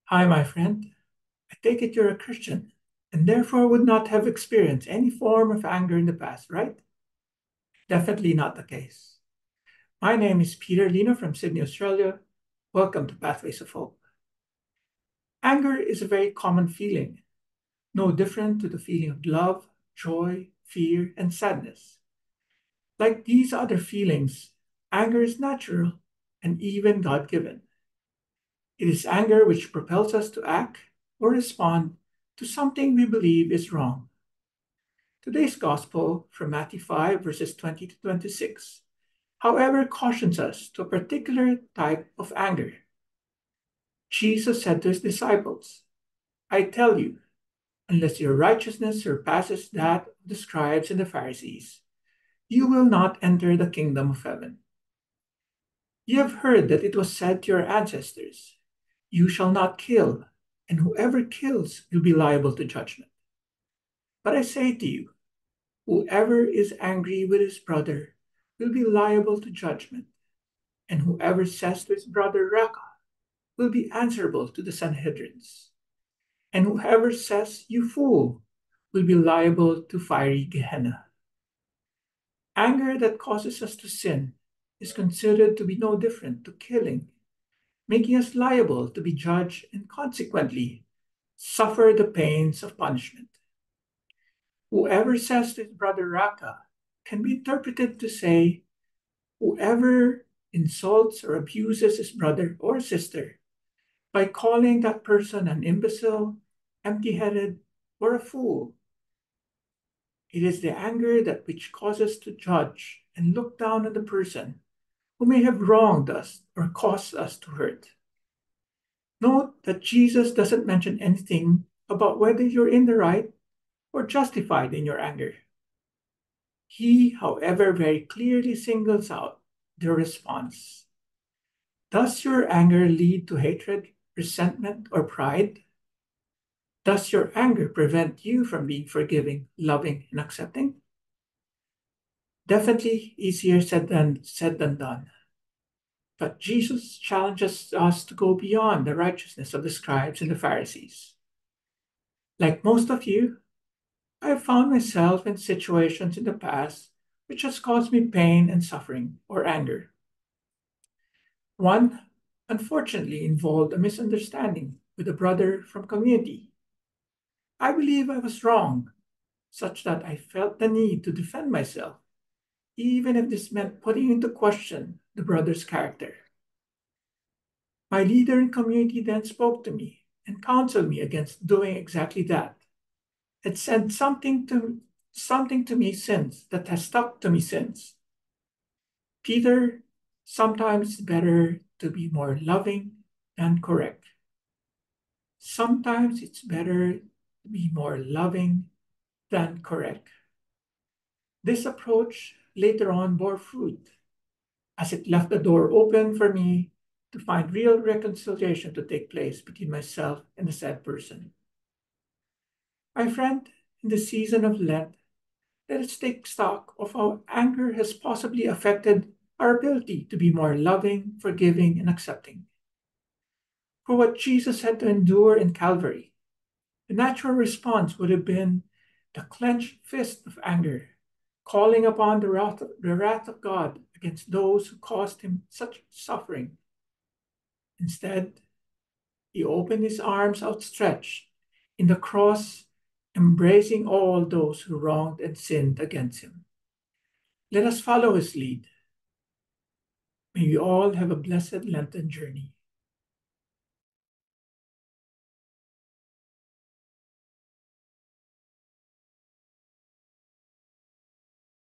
Hi, my friend. I take it you're a Christian and therefore would not have experienced any form of anger in the past, right? Definitely not the case. My name is Peter Lino from Sydney, Australia. Welcome to Pathways of Hope. Anger is a very common feeling, no different to the feeling of love, joy, fear, and sadness. Like these other feelings, anger is natural and even God given. It is anger which propels us to act or respond to something we believe is wrong. Today's Gospel from Matthew 5, verses 20 to 26, however, cautions us to a particular type of anger. Jesus said to his disciples, I tell you, unless your righteousness surpasses that of the scribes and the Pharisees, you will not enter the kingdom of heaven. You have heard that it was said to your ancestors, you shall not kill, and whoever kills will be liable to judgment. But I say to you, whoever is angry with his brother will be liable to judgment, and whoever says to his brother Raqa will be answerable to the Sanhedrins, and whoever says you fool will be liable to fiery Gehenna. Anger that causes us to sin is considered to be no different to killing, making us liable to be judged and consequently suffer the pains of punishment. Whoever says to his brother Raqa can be interpreted to say, whoever insults or abuses his brother or sister by calling that person an imbecile, empty headed, or a fool. It is the anger that which causes us to judge and look down on the person who may have wronged us or caused us to hurt. Note that Jesus doesn't mention anything about whether you're in the right or justified in your anger. He, however, very clearly singles out the response. Does your anger lead to hatred, resentment, or pride? Does your anger prevent you from being forgiving, loving, and accepting? Definitely easier said than done. But Jesus challenges us to go beyond the righteousness of the scribes and the Pharisees. Like most of you, I have found myself in situations in the past which has caused me pain and suffering or anger. One, unfortunately, involved a misunderstanding with a brother from community. I believe I was wrong, such that I felt the need to defend myself, even if this meant putting into question the brother's character. My leader in community then spoke to me and counseled me against doing exactly that. It said something to me since that has stuck to me since. Peter, sometimes it's better to be more loving than correct. Sometimes it's better to be more loving than correct. This approach later on bore fruit, as it left the door open for me to find real reconciliation to take place between myself and the said person. My friend, in the season of Lent, let us take stock of how anger has possibly affected our ability to be more loving, forgiving, and accepting. For what Jesus had to endure in Calvary, the natural response would have been the clenched fist of anger, calling upon the wrath of God against those who caused him such suffering. Instead, he opened his arms outstretched in the cross, embracing all those who wronged and sinned against him. Let us follow his lead. May we all have a blessed Lenten journey.